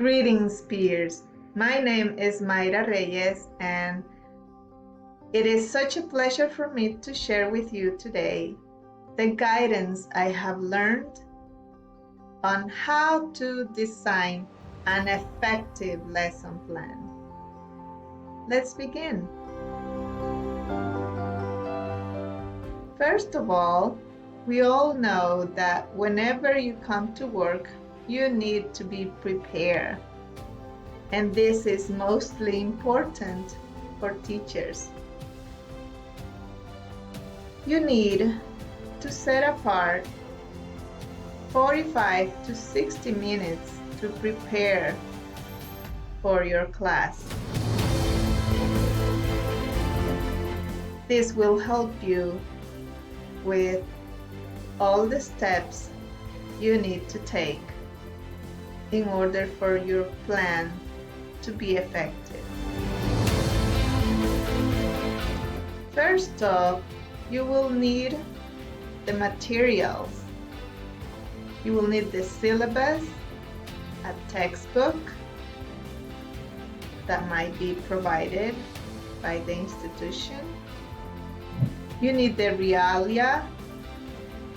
Greetings, peers. My name is Mayra Reyes, and it is such a pleasure for me to share with you today the guidance I have learned on how to design an effective lesson plan. Let's begin. First of all, we all know that whenever you come to work, you need to be prepared. And this is mostly important for teachers. You need to set apart 45 to 60 minutes to prepare for your class. This will help you with all the steps you need to take in order for your plan to be effective. First off, you will need the materials. You will need the syllabus, a textbook that might be provided by the institution. You need the realia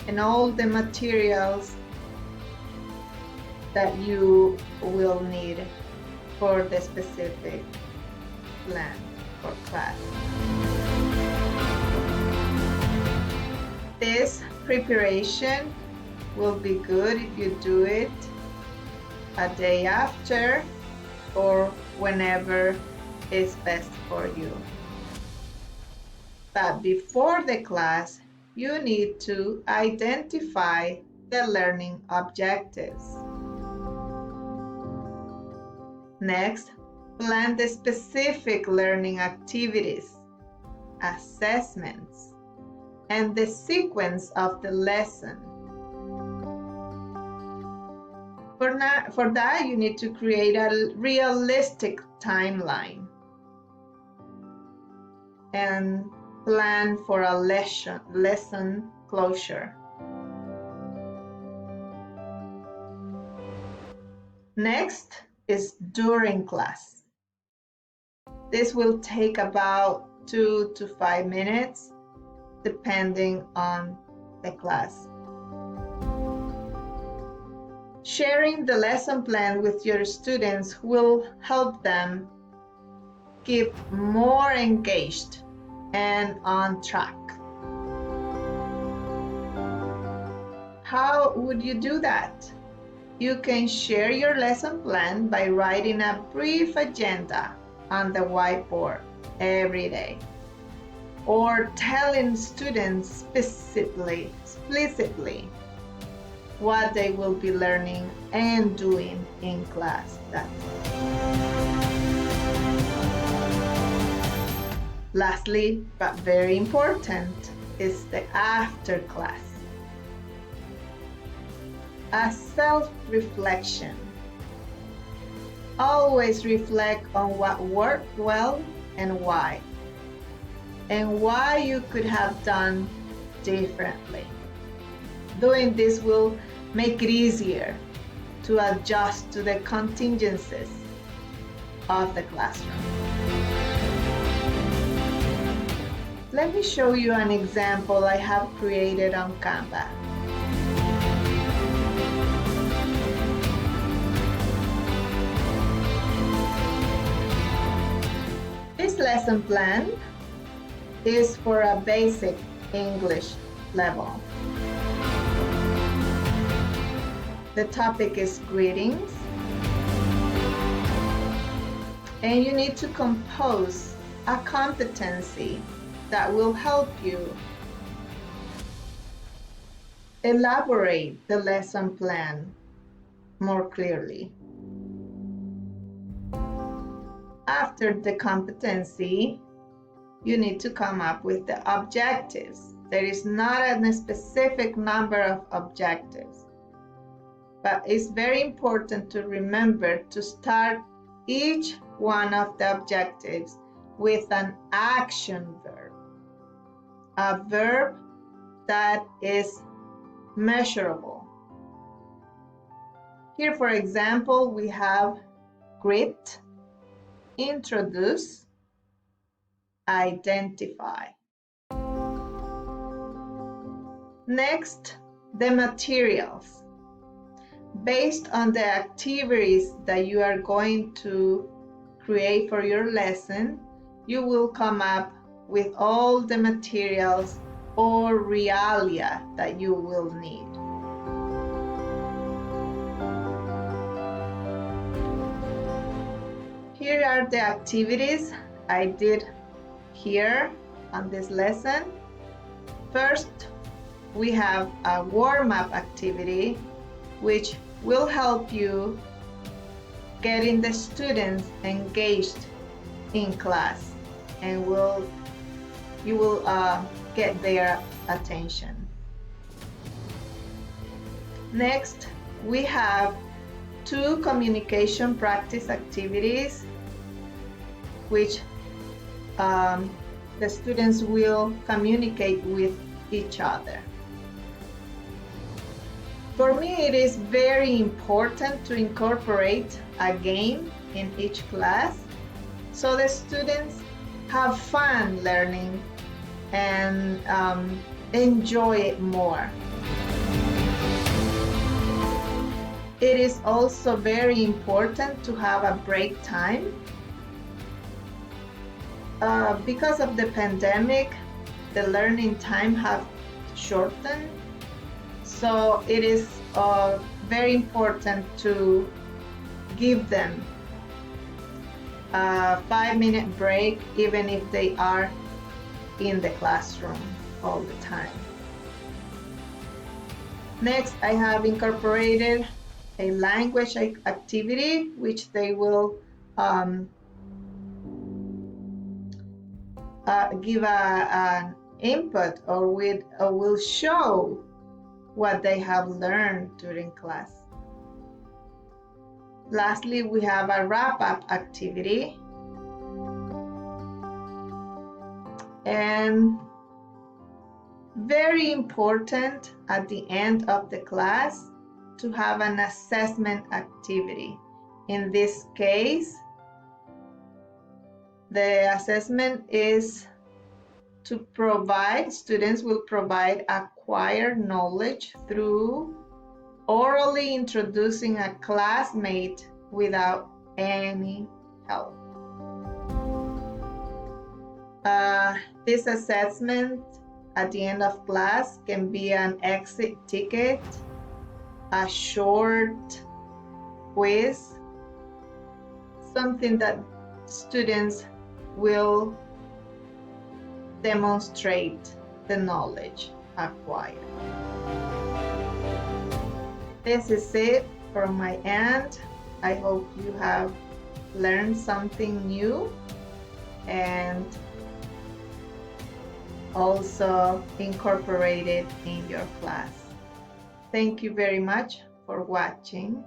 and all the materials that you will need for the specific plan or class. This preparation will be good if you do it a day after or whenever is best for you. But before the class, you need to identify the learning objectives. Next, plan the specific learning activities, assessments, and the sequence of the lesson. For that, you need to create a realistic timeline and plan for a lesson closure. Next is during class. This will take about 2 to 5 minutes depending on the class. Sharing the lesson plan with your students will help them keep more engaged and on track. How would you do that? You can share your lesson plan by writing a brief agenda on the whiteboard every day, or telling students explicitly what they will be learning and doing in class that day. Lastly, but very important, is the after class. A self-reflection. Always reflect on what worked well and why you could have done differently. Doing this will make it easier to adjust to the contingencies of the classroom. Let me show you an example I have created on Canva. This lesson plan is for a basic English level. The topic is greetings, and you need to compose a competency that will help you elaborate the lesson plan more clearly. After the competency, you need to come up with the objectives. There is not a specific number of objectives, but it's very important to remember to start each one of the objectives with an action verb, a verb that is measurable. Here, for example, we have greet, introduce, identify. Next, the materials. Based on the activities that you are going to create for your lesson, you will come up with all the materials or realia that you will need. Here are the activities I did here on this lesson. First, we have a warm-up activity which will help you getting the students engaged in class, and you will get their attention. Next, we have 2 communication practice activities which the students will communicate with each other. For me, it is very important to incorporate a game in each class so the students have fun learning and enjoy it more. It is also very important to have a break time. Because of the pandemic, the learning time have shortened. So it is very important to give them a 5-minute break, even if they are in the classroom all the time. Next, I have incorporated a language activity, which they will give an input or will show what they have learned during class. Lastly, we have a wrap-up activity. And very important at the end of the class to have an assessment activity. In this case, the assessment is to provide, students will provide acquired knowledge through orally introducing a classmate without any help. This assessment at the end of class can be an exit ticket, a short quiz, something that students will demonstrate the knowledge acquired. This is it from my end. I hope you have learned something new and also incorporated in your class. Thank you very much for watching.